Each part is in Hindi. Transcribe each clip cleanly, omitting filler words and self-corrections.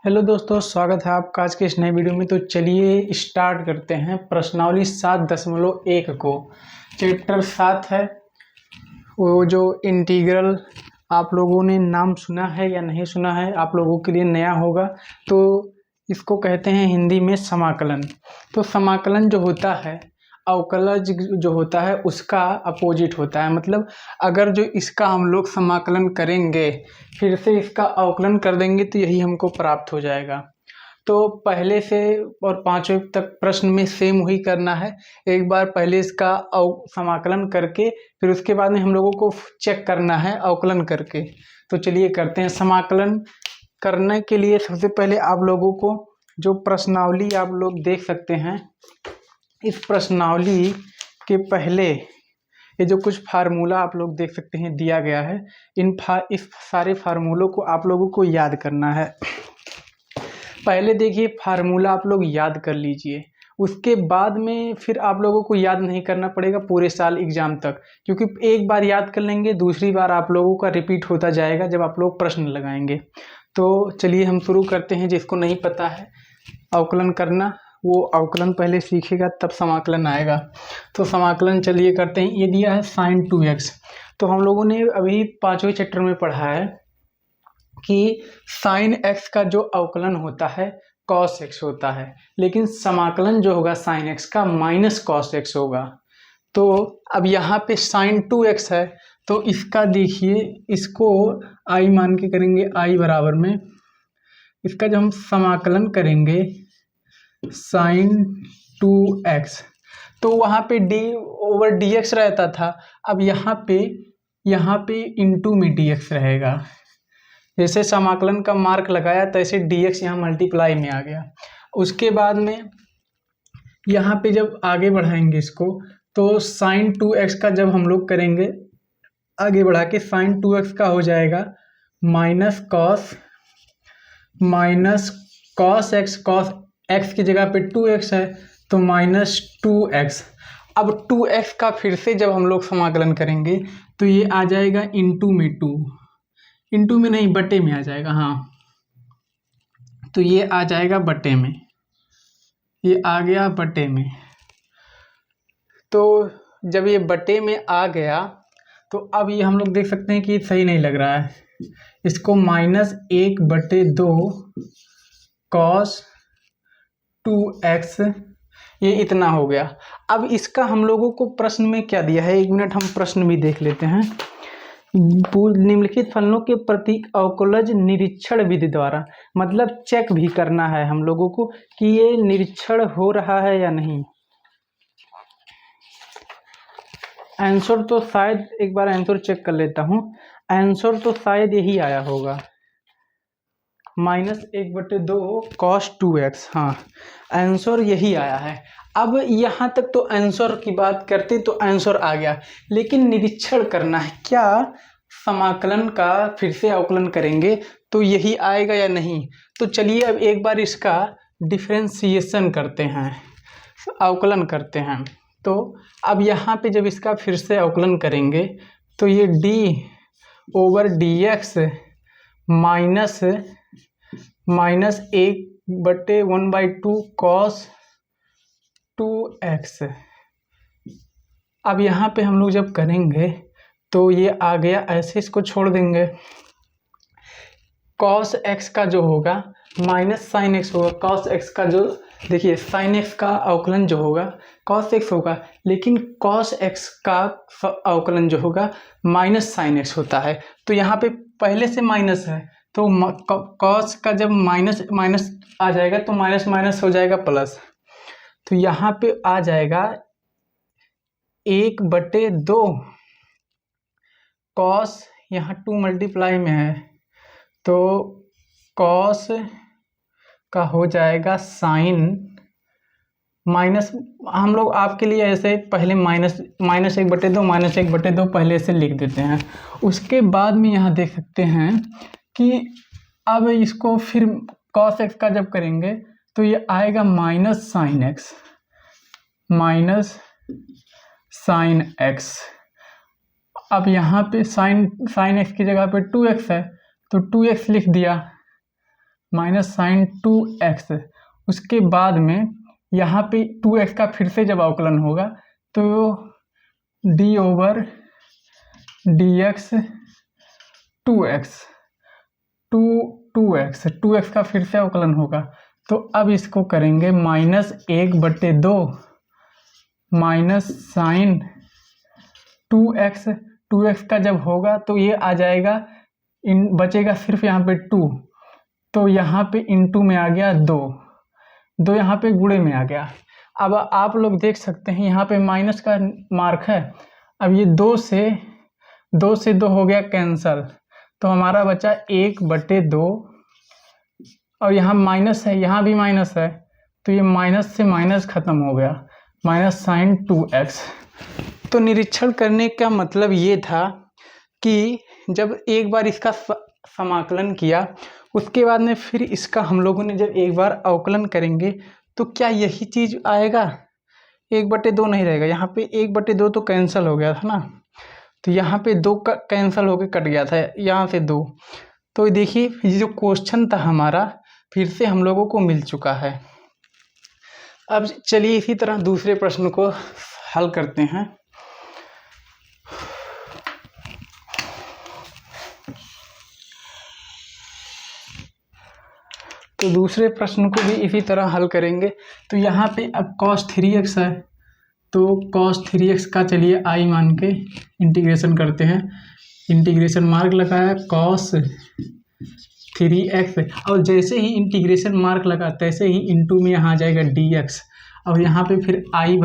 हेलो दोस्तों, स्वागत है आपका आज के इस नए वीडियो में। तो चलिए स्टार्ट करते हैं प्रश्नावली 7.1 को। चैप्टर 7 है वो जो इंटीग्रल। आप लोगों ने नाम सुना है या नहीं सुना है, आप लोगों के लिए नया होगा। तो इसको कहते हैं हिंदी में समाकलन। तो समाकलन जो होता है, अवकलज जो होता है उसका अपोजिट होता है। मतलब अगर जो इसका हम लोग समाकलन करेंगे फिर से इसका अवकलन कर देंगे तो यही हमको प्राप्त हो जाएगा। तो पहले से और पांचवें तक प्रश्न में सेम वही करना है। एक बार पहले इसका समाकलन करके फिर उसके बाद में हम लोगों को चेक करना है अवकलन करके। तो चलिए करते हैं। समाकलन करने के लिए सबसे पहले आप लोगों को जो प्रश्नावली आप लोग देख सकते हैं, इस प्रश्नावली के पहले ये जो कुछ फार्मूला आप लोग देख सकते हैं दिया गया है, इस सारे फार्मूलों को आप लोगों को याद करना है। पहले देखिए फार्मूला आप लोग याद कर लीजिए, उसके बाद में फिर आप लोगों को याद नहीं करना पड़ेगा पूरे साल एग्जाम तक, क्योंकि एक बार याद कर लेंगे दूसरी बार आप लोगों का रिपीट होता जाएगा जब आप लोग प्रश्न लगाएंगे। तो चलिए हम शुरू करते हैं। जिसको नहीं पता है अवकलन करना, वो अवकलन पहले सीखेगा तब समाकलन आएगा। तो समाकलन चलिए करते हैं। ये दिया है sin 2x। तो हम लोगों ने अभी पांचवें चैप्टर में पढ़ा है कि sin x का जो अवकलन होता है cos x होता है, लेकिन समाकलन जो होगा sin x का माइनस cos x होगा। तो अब यहाँ पे sin 2x है तो इसका देखिए, इसको i मान के करेंगे, i बराबर में इसका जब हम समाकलन करेंगे sin 2x तो वहाँ पे d/dx रहता था। अब यहाँ पे इंटू में dx रहेगा। जैसे समाकलन का मार्क लगाया तैसे dx यहाँ मल्टीप्लाई में आ गया। उसके बाद में यहाँ पे जब आगे बढ़ाएंगे इसको तो sin 2x का जब हम लोग करेंगे आगे बढ़ा के sin 2x का हो जाएगा minus cos x। cos x की जगह पे 2x है तो माइनस 2x। अब 2x का फिर से जब हम लोग समाकलन करेंगे तो ये आ जाएगा इंटू में नहीं बटे में आ जाएगा। हाँ, तो ये आ जाएगा बटे में, ये आ गया बटे में। तो जब ये बटे में आ गया तो अब ये हम लोग देख सकते हैं कि सही नहीं लग रहा है। इसको -1/2 cos 2x ये इतना हो गया। अब इसका हम लोगों को प्रश्न में क्या दिया है, 1 मिनट हम प्रश्न भी देख लेते हैं। निम्नलिखित फलनों के प्रतीक अवकलज निरीक्षण विधि द्वारा, मतलब चेक भी करना है हम लोगों को कि ये निरीक्षण हो रहा है या नहीं। आंसर तो शायद एक बार आंसर चेक कर लेता हूँ। आंसर तो शायद यही आया होगा, -1/2 cos 2x। हाँ, आंसर यही आया है। अब यहाँ तक तो आंसर की बात करते तो आंसर आ गया, लेकिन निरीक्षण करना है क्या समाकलन का फिर से अवकलन करेंगे तो यही आएगा या नहीं। तो चलिए अब एक बार इसका डिफरेंशिएशन करते हैं, अवकलन करते हैं। तो अब यहाँ पे जब इसका फिर से अवकलन करेंगे तो ये d/dx माइनस 1/1/2 cos 2x। अब यहाँ पे हम लोग जब करेंगे तो ये आ गया, ऐसे इसको छोड़ देंगे। cos x का जो होगा माइनस sin x होगा। cos x का जो देखिए sin x का अवकलन जो होगा cos x होगा, लेकिन cos x का अवकलन जो होगा माइनस sin x होता है। तो यहाँ पे पहले से माइनस है तो cos का जब माइनस आ जाएगा तो माइनस माइनस हो जाएगा प्लस। तो यहाँ पे आ जाएगा 1/2 cos, यहाँ 2 मल्टीप्लाई में है तो cos का हो जाएगा sin माइनस। हम लोग आपके लिए ऐसे पहले -1/2 पहले से लिख देते हैं। उसके बाद में यहाँ देख सकते हैं कि अब इसको फिर cos x का जब करेंगे तो ये आएगा माइनस sin x। अब यहाँ पे sin x की जगह पे 2x है तो 2x लिख दिया। Minus sine 2x। उसके बाद में यहाँ पे 2x का फिर से जब अवकलन होगा तो d over dx 2x 2x का फिर से अवकलन होगा। तो अब इसको करेंगे -1/2 माइनस साइन 2x का जब होगा तो ये आ जाएगा, बचेगा सिर्फ यहाँ पे 2, तो यहाँ पे इंटू में आ गया 2 यहाँ पे गुणे में आ गया। अब आप लोग देख सकते हैं यहाँ पे माइनस का मार्क है। अब ये 2 से 2 हो गया कैंसल, तो हमारा बचा 1/2 और यहाँ माइनस है, यहाँ भी माइनस है, तो ये माइनस से माइनस खत्म हो गया, माइनस साइन 2x। तो निरीक्षण करने का मतलब ये था कि जब एक बार इसका समाकलन किया, उसके बाद में फिर इसका हम लोगों ने जब एक बार अवकलन करेंगे तो क्या यही चीज़ आएगा, 1/2 नहीं रहेगा। यहाँ पे 1/2 तो कैंसिल हो गया था ना, तो यहाँ पे 2 का कैंसिल होकर कट गया था, यहाँ से 2। तो देखिए ये जो क्वेश्चन था हमारा फिर से हम लोगों को मिल चुका है। अब चलिए इसी तरह दूसरे प्रश्न को हल करते हैं। तो दूसरे प्रश्न को भी इसी तरह हल करेंगे। तो यहाँ पे अब cos 3x है, तो cos 3x का चलिए i मान के इंटीग्रेशन करते हैं। इंटीग्रेशन मार्क लगाया cos 3x, और जैसे ही इंटीग्रेशन मार्क लगा तैसे ही इंटू में यहाँ आ जाएगा dx, और यहाँ पे फिर i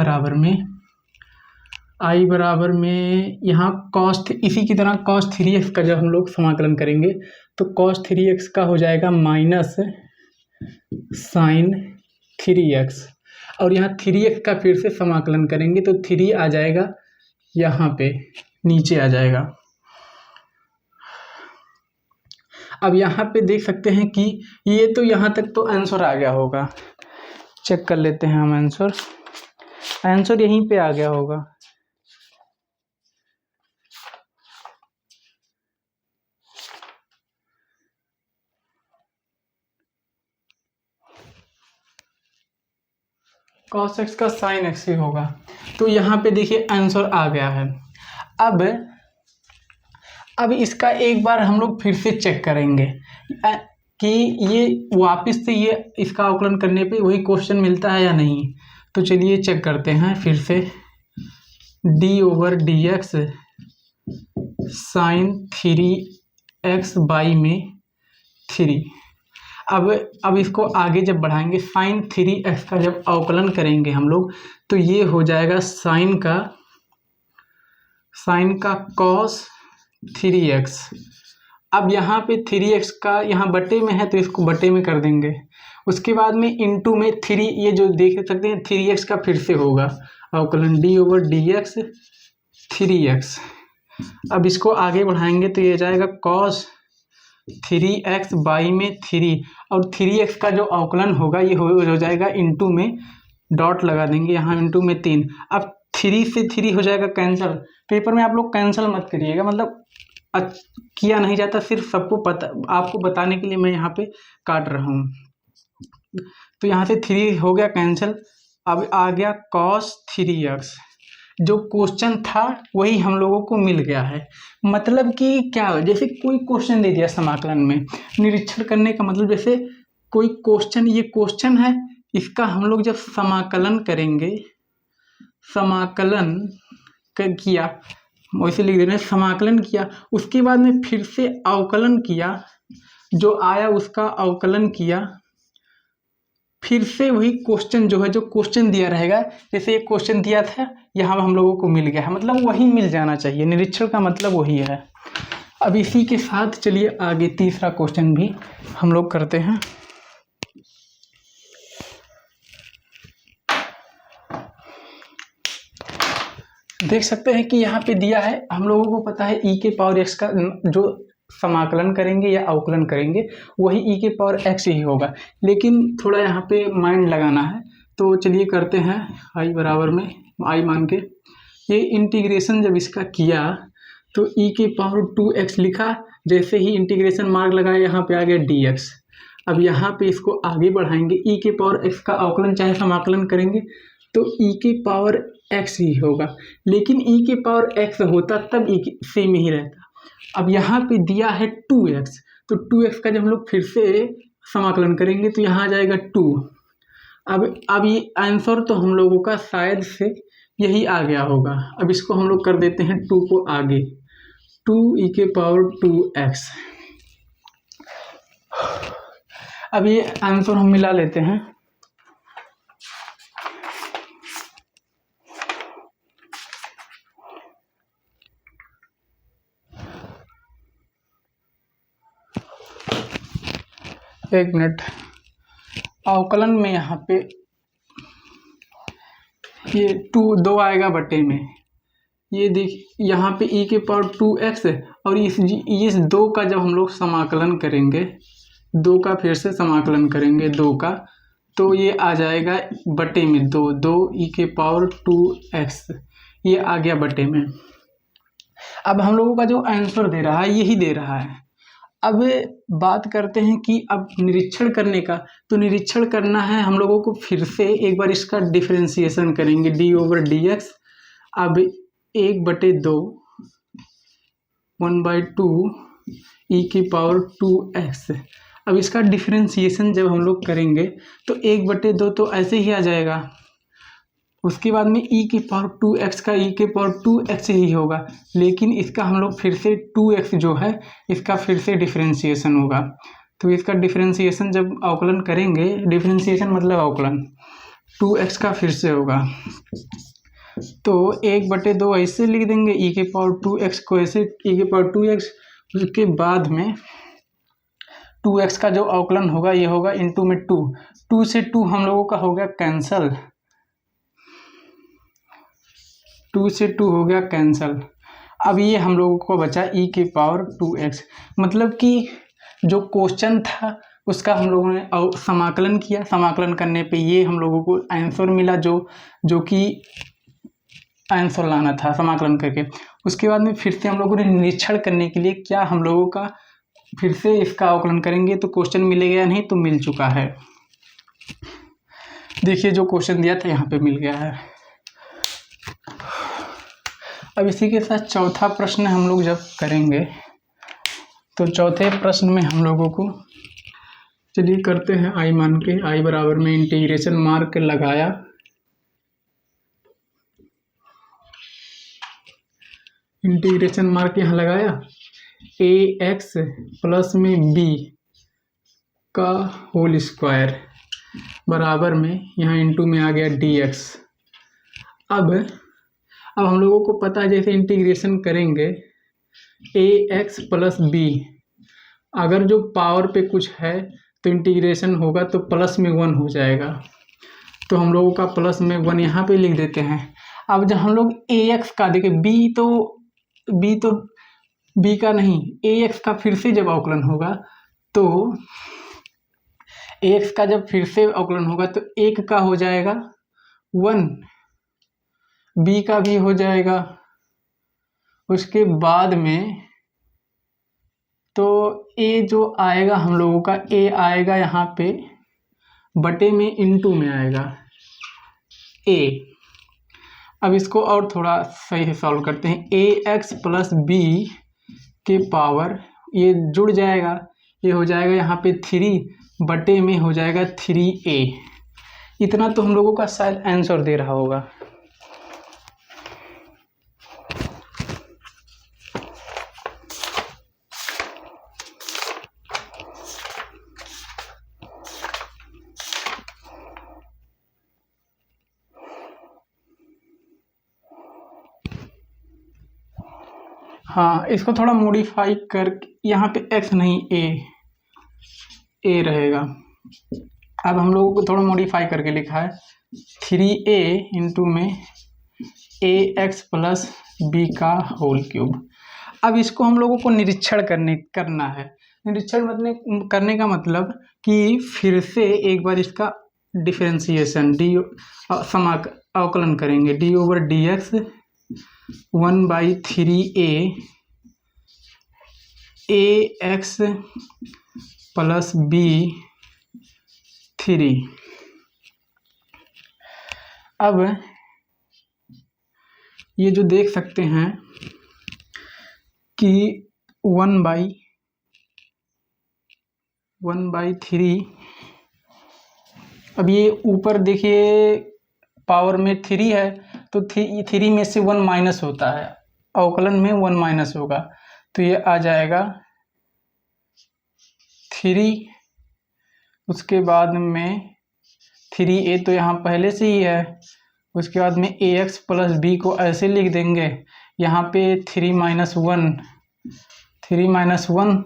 बराबर में यहाँ इसी की तरह cos 3x का जब हम लोग समाकलन करेंगे तो cos 3x का हो जाएगा माइनस साइन 3x, और यहाँ 3x का फिर से समाकलन करेंगे तो 3 आ जाएगा, यहाँ पे नीचे आ जाएगा। अब यहाँ पे देख सकते हैं कि ये तो यहाँ तक तो आंसर आ गया होगा, चेक कर लेते हैं हम। आंसर यहीं पे आ गया होगा। cos x का sin x ही होगा, तो यहाँ पे देखिए आंसर आ गया है। अब इसका एक बार हम लोग फिर से चेक करेंगे कि ये वापस से ये इसका अवकलन करने पे वही क्वेश्चन मिलता है या नहीं। तो चलिए चेक करते हैं फिर से। d over dx sine 3x by में 3। अब इसको आगे जब बढ़ाएंगे, साइन 3x का जब अवकलन करेंगे हम लोग तो ये हो जाएगा साइन का cos 3x। अब यहाँ पे 3x का यहाँ बटे में है तो इसको बटे में कर देंगे। उसके बाद में इंटू में 3, ये जो देख सकते हैं 3x का फिर से होगा अवकलन, d ओवर dx 3x। अब इसको आगे बढ़ाएंगे तो ये जाएगा cos 3x बाई में 3, और 3x का जो अवकलन होगा ये हो जाएगा इंटू में, डॉट लगा देंगे यहाँ, इंटू में 3। अब 3 से 3 हो जाएगा कैंसिल। पेपर में आप लोग कैंसिल मत करिएगा, मतलब किया नहीं जाता, सिर्फ सबको आपको बताने के लिए मैं यहाँ पे काट रहा हूँ। तो यहाँ से 3 हो गया कैंसिल। अब आ गया cos 3x, जो क्वेश्चन था वही हम लोगों को मिल गया है। मतलब कि क्या, जैसे कोई क्वेश्चन दे दिया समाकलन में, निरीक्षण करने का मतलब जैसे कोई क्वेश्चन, ये क्वेश्चन है, इसका हम लोग जब समाकलन करेंगे, समाकलन किया वैसे लिख देना, समाकलन किया, उसके बाद में फिर से अवकलन किया, जो आया उसका अवकलन किया, फिर से वही क्वेश्चन जो है, जो क्वेश्चन दिया रहेगा, जैसे ये क्वेश्चन दिया था यहाँ हम लोगों को मिल गया है, मतलब वही मिल जाना चाहिए। निरीक्षण का मतलब वही है। अब इसी के साथ चलिए आगे तीसरा क्वेश्चन भी हम लोग करते हैं। देख सकते हैं कि यहाँ पे दिया है, हम लोगों को पता है e के पावर x का जो समाकलन करेंगे या अवकलन करेंगे वही e के पावर x ही होगा, लेकिन थोड़ा यहाँ पे माइंड लगाना है। तो चलिए करते हैं, i बराबर में i मान के ये इंटीग्रेशन जब इसका किया तो e के पावर 2x लिखा, जैसे ही इंटीग्रेशन मार्क लगाया यहाँ पे आ गया dx। अब यहाँ पे इसको आगे बढ़ाएंगे, ई के पावर एक्स का अवकलन चाहे समाकलन करेंगे तो ई के पावर एक्स ही होगा, लेकिन ई के पावर एक्स होता तब ई सेम ही रहता। अब यहाँ पे दिया है 2x, तो 2x का जब हम लोग फिर से समाकलन करेंगे तो यहाँ आ जाएगा 2। अब ये आंसर तो हम लोगों का शायद से यही आ गया होगा। अब इसको हम लोग कर देते हैं 2 को आगे, 2 ई के पावर 2x। अब ये आंसर हम मिला लेते हैं। एक मिनट, अवकलन में यहाँ पे ये 2 आएगा बटे में, ये देख यहाँ पे e के पावर 2x है, और इस 2 का जब हम लोग समाकलन करेंगे, 2 का फिर से समाकलन करेंगे 2 का, तो ये आ जाएगा बटे में 2 ई के पावर 2x, ये आ गया बटे में। अब हम लोगों का जो आंसर दे रहा है यही दे रहा है। अब बात करते हैं कि अब निरीक्षण करने का, तो निरीक्षण करना है हम लोगों को, फिर से एक बार इसका डिफरेंशिएशन करेंगे d/dx। अब 1/2 1/2 ई की पावर 2x। अब इसका डिफरेंशिएशन जब हम लोग करेंगे तो 1/2 तो ऐसे ही आ जाएगा, उसके बाद में ई की पावर 2x का ई के पावर 2x ही होगा, लेकिन इसका हम लोग फिर से 2x जो है इसका फिर से डिफरेंशिएशन होगा। तो इसका डिफरेंशिएशन जब अवकलन करेंगे, डिफरेंशिएशन मतलब अवकलन, 2x का फिर से होगा, तो 1/2 ऐसे लिख देंगे, ई के पावर 2x को ऐसे ई के पावर 2x, उसके बाद में 2x का जो अवकलन होगा ये होगा इंटू में 2 से 2 हम लोगों का हो गया कैंसल, 2 से 2 हो गया कैंसल। अब ये हम लोगों को बचा ई के पावर 2x, मतलब कि जो क्वेश्चन था उसका हम लोगों ने समाकलन किया, समाकलन करने पे ये हम लोगों को आंसर मिला, जो कि आंसर लाना था समाकलन करके। उसके बाद में फिर से हम लोगों ने निरीक्षण करने के लिए क्या हम लोगों का फिर से इसका अवकलन करेंगे तो क्वेश्चन मिलेगा या नहीं, तो मिल चुका है। देखिए जो क्वेश्चन दिया था यहाँ पे मिल गया है। अब इसी के साथ चौथा प्रश्न हम लोग जब करेंगे तो चौथे प्रश्न में हम लोगों को, चलिए करते हैं आई मान के, आई बराबर में इंटीग्रेशन मार्क लगाया, इंटीग्रेशन मार्क यहाँ लगाया, ax प्लस में b का होल स्क्वायर बराबर में यहाँ इंटू में आ गया dx। अब हम लोगों को पता है जैसे इंटीग्रेशन करेंगे ax प्लस b, अगर जो पावर पे कुछ है तो इंटीग्रेशन होगा तो प्लस में 1 हो जाएगा, तो हम लोगों का प्लस में 1 यहाँ पे लिख देते हैं। अब जब हम लोग ax का देखें, b का नहीं, ax का फिर से जब अवकलन होगा तो ax का जब फिर से अवकलन होगा तो 1 का हो जाएगा 1, b का भी हो जाएगा, उसके बाद में तो a जो आएगा हम लोगों का, a आएगा यहाँ पे बटे में इंटू में आएगा a। अब इसको और थोड़ा सही से सॉल्व करते हैं, ax प्लस b के पावर ये जुड़ जाएगा, ये हो जाएगा यहाँ पे 3 बटे में हो जाएगा 3a। इतना तो हम लोगों का शायद आंसर दे रहा होगा। हाँ, इसको थोड़ा मॉडिफाई कर, यहाँ पे x नहीं a रहेगा। अब हम लोगों को थोड़ा मॉडिफाई करके लिखा है 3a इंटू में ax प्लस b का होल क्यूब। अब इसको हम लोगों को निरीक्षण करना है। निरीक्षण मतलब करने का मतलब कि फिर से एक बार इसका डिफरेंशिएशन अवकलन करेंगे, d/dx 1/3a ax plus b 3। अब ये जो देख सकते हैं कि 1/3। अब ये ऊपर देखिए पावर में 3 है, तो 3 में से 1 माइनस होता है, अवकलन में 1 माइनस होगा, तो ये आ जाएगा 3। उसके बाद में 3a तो यहाँ पहले से ही है। उसके बाद में ax प्लस b को ऐसे लिख देंगे, यहाँ पे 3 माइनस 1।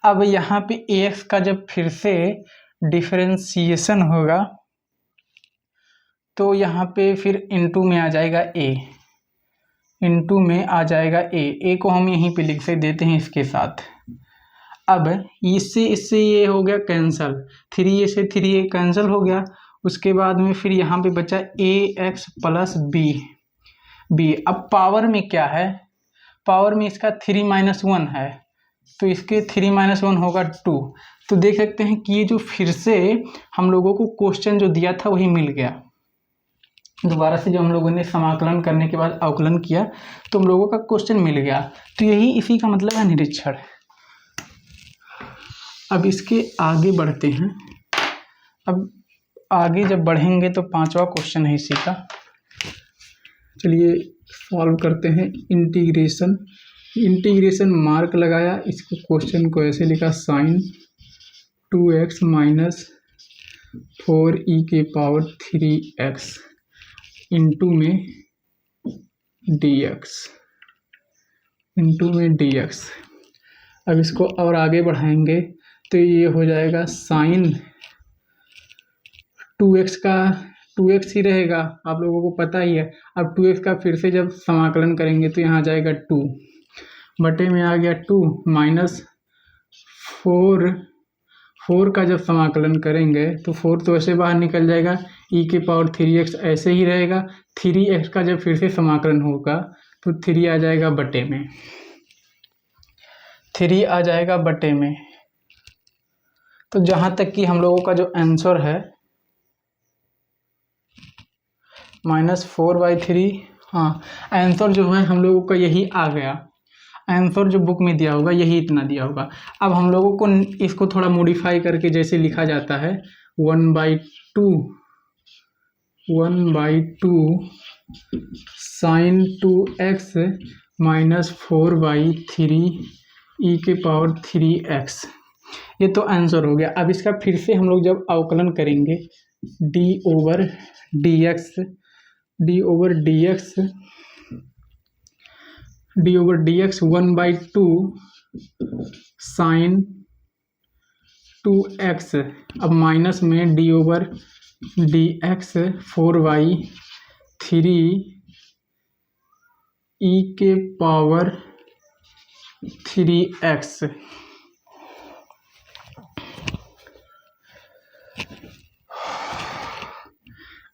अब यहाँ पे ax का जब फिर से डिफरेंशिएशन होगा तो यहाँ पे फिर इनटू में आ जाएगा a को हम यहीं पे लिख से देते हैं इसके साथ। अब इससे ये हो गया कैंसल, 3a से 3a कैंसल हो गया। उसके बाद में फिर यहाँ पे बचा ax प्लस b। अब पावर में क्या है, पावर में इसका 3 माइनस 1 है, तो इसके 3 माइनस 1 होगा 2। तो देख सकते हैं कि ये जो फिर से हम लोगों को क्वेश्चन जो दिया था वही मिल गया। दोबारा से जो हम लोगों ने समाकलन करने के बाद अवकलन किया तो हम लोगों का क्वेश्चन मिल गया। तो यही इसी का मतलब है निरीक्षण। अब इसके आगे बढ़ते हैं। अब आगे जब बढ़ेंगे तो 5वां क्वेश्चन है इसी का। चलिए सॉल्व करते हैं। इंटीग्रेशन मार्क लगाया, इसको क्वेश्चन को ऐसे लिखा sin 2x माइनस 4e के पावर 3x इंटू में dx। अब इसको और आगे बढ़ाएंगे तो ये हो जाएगा sin 2x ही रहेगा, आप लोगों को पता ही है। अब 2x का फिर से जब समाकलन करेंगे तो यहाँ जाएगा 2 बटे में आ गया 2 माइनस 4 का जब समाकलन करेंगे तो 4 तो ऐसे बाहर निकल जाएगा, e के पावर 3x ऐसे ही रहेगा। 3x का जब फिर से समाकलन होगा तो 3 आ जाएगा बटे में। तो जहाँ तक कि हम लोगों का जो आंसर है -4/3, हाँ आंसर जो है हम लोगों का यही आ गया। आंसर जो बुक में दिया होगा यही इतना दिया होगा। अब हम लोगों को इसको थोड़ा मॉडिफाई करके जैसे लिखा जाता है 1/2 sin 2x माइनस 4/3 e के पावर 3x। ये तो आंसर हो गया। अब इसका फिर से हम लोग जब अवकलन करेंगे d over dx 1/2 sin 2x। अब माइनस में d ओवर dx 4/3 e के पावर 3x।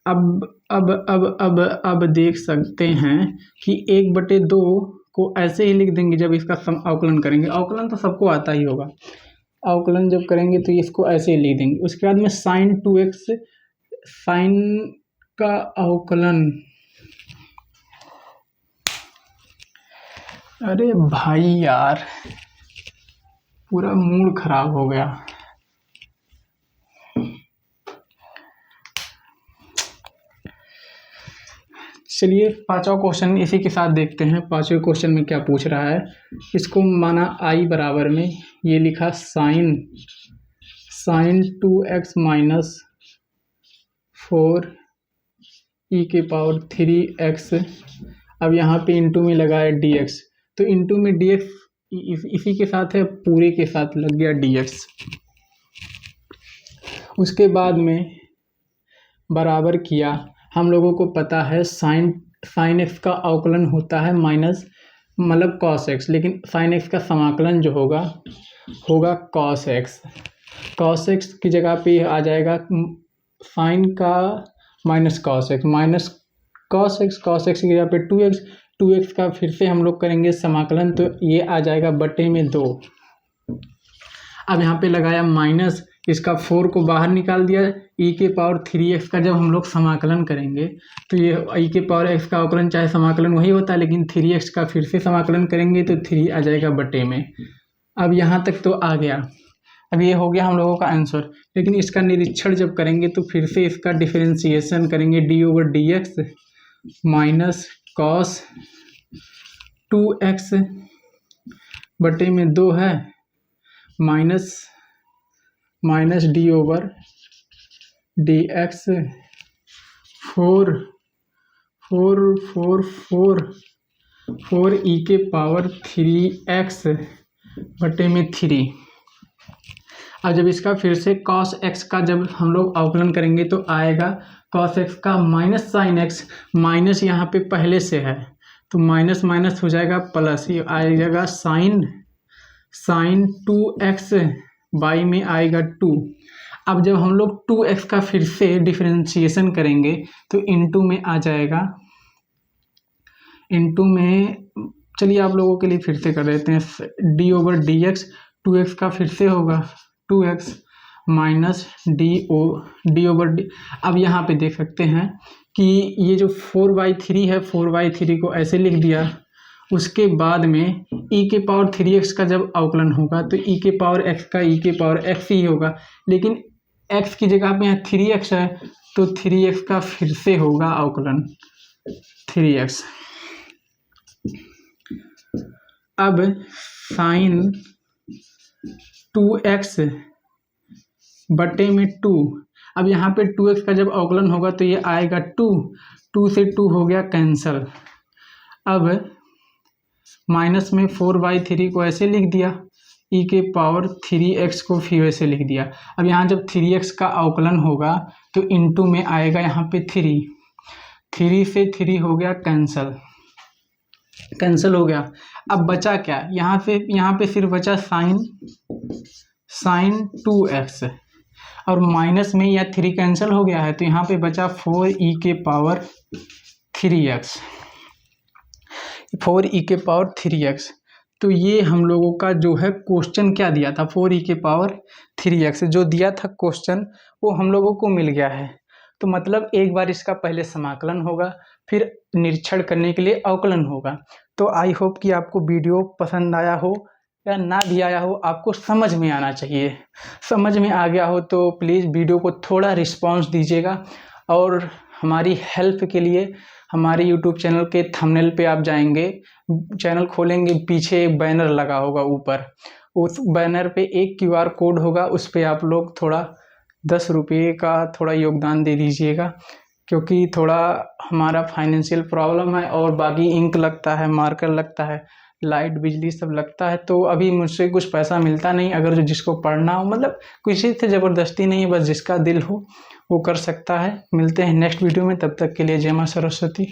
अब देख सकते हैं कि 1/2 को ऐसे ही लिख देंगे जब इसका अवकलन करेंगे। अवकलन तो सबको आता ही होगा। अवकलन जब करेंगे तो इसको ऐसे ही लिख देंगे। उसके बाद में sin 2x, sin का अवकलन, अरे भाई यार पूरा मूड खराब हो गया। चलिए 5वां क्वेश्चन इसी के साथ देखते हैं। 5वें क्वेश्चन में क्या पूछ रहा है, इसको माना i बराबर में ये लिखा sin 2x माइनस 4 e के पावर 3x। अब यहाँ पे इंटू में लगाया dx, तो इंटू में dx इसी के साथ है, पूरे के साथ लग गया dx। उसके बाद में बराबर किया। हम लोगों को पता है sin x का अवकलन होता है माइनस मतलब cos x, लेकिन sin x का समाकलन जो होगा cos x की जगह पे आ जाएगा sin का माइनस cos x की जगह पे 2x का फिर से हम लोग करेंगे समाकलन, तो ये आ जाएगा बटे में 2। अब यहाँ पे लगाया माइनस, इसका 4 को बाहर निकाल दिया। e के पावर 3x का जब हम लोग समाकलन करेंगे तो ये e के पावर x का अवकलन चाहे समाकलन वही होता है, लेकिन 3x का फिर से समाकलन करेंगे तो 3 आ जाएगा बटे में। अब यहाँ तक तो आ गया। अब ये हो गया हम लोगों का आंसर, लेकिन इसका निरीक्षण जब करेंगे तो फिर से इसका डिफरेंशिएशन करेंगे। d/dx माइनस कॉस 2x बटे में 2 है माइनस d/dx 4 e के पावर 3x बटे में 3। अब जब इसका फिर से cos x का जब हम लोग अवकलन करेंगे तो आएगा cos x का माइनस साइन x, माइनस यहाँ पे पहले से है तो माइनस माइनस हो जाएगा प्लस, ये आएगा साइन 2x बाई में आएगा 2। अब जब हम लोग 2x का फिर से डिफरेंशिएशन करेंगे तो इनटू में आ जाएगा, इनटू में चलिए आप लोगों के लिए फिर से कर देते हैं। d/dx 2x का फिर से होगा 2x माइनस d/d। अब यहाँ पे देख सकते हैं कि ये जो 4/3 है 4/3 को ऐसे लिख दिया। उसके बाद में e के पावर 3x का जब अवकलन होगा तो e के पावर x का e के पावर x ही होगा, लेकिन x की जगह पे यहाँ 3x है तो 3x का फिर से होगा अवकलन 3x। अब साइन 2x बटे में 2। अब यहाँ पे 2x का जब अवकलन होगा तो ये आएगा 2 से 2 हो गया कैंसल। अब माइनस में 4/3 को ऐसे लिख दिया, e के पावर 3x को फिर ऐसे लिख दिया। अब यहाँ जब 3x का अवकलन होगा तो इनटू में आएगा यहाँ पे 3 से 3 हो गया कैंसल हो गया। अब बचा क्या, यहाँ पे सिर्फ बचा साइन 2x और माइनस में यह 3 कैंसिल हो गया है तो यहाँ पे बचा 4e के पावर 3x, 4e के पावर 3x। तो ये हम लोगों का जो है क्वेश्चन क्या दिया था, 4e के पावर 3x जो दिया था क्वेश्चन वो हम लोगों को मिल गया है। तो मतलब एक बार इसका पहले समाकलन होगा, फिर निरीक्षण करने के लिए अवकलन होगा। तो आई होप कि आपको वीडियो पसंद आया हो या ना भी आया हो, आपको समझ में आना चाहिए। समझ में आ गया हो तो प्लीज़ वीडियो को थोड़ा रिस्पांस दीजिएगा। और हमारी हेल्प के लिए हमारे यूट्यूब चैनल के थंबनेल पे आप जाएंगे, चैनल खोलेंगे, पीछे एक बैनर लगा होगा ऊपर, उस बैनर पे एक QR कोड होगा, उस पर आप लोग थोड़ा 10 रुपये का थोड़ा योगदान दे दीजिएगा, क्योंकि थोड़ा हमारा फाइनेंशियल प्रॉब्लम है और बाकी इंक लगता है, मार्कर लगता है, लाइट बिजली सब लगता है। तो अभी मुझसे कुछ पैसा मिलता नहीं। अगर जो जिसको पढ़ना हो, मतलब किसी से ज़बरदस्ती नहीं है, बस जिसका दिल हो वो कर सकता है। मिलते हैं नेक्स्ट वीडियो में, तब तक के लिए जय मां सरस्वती।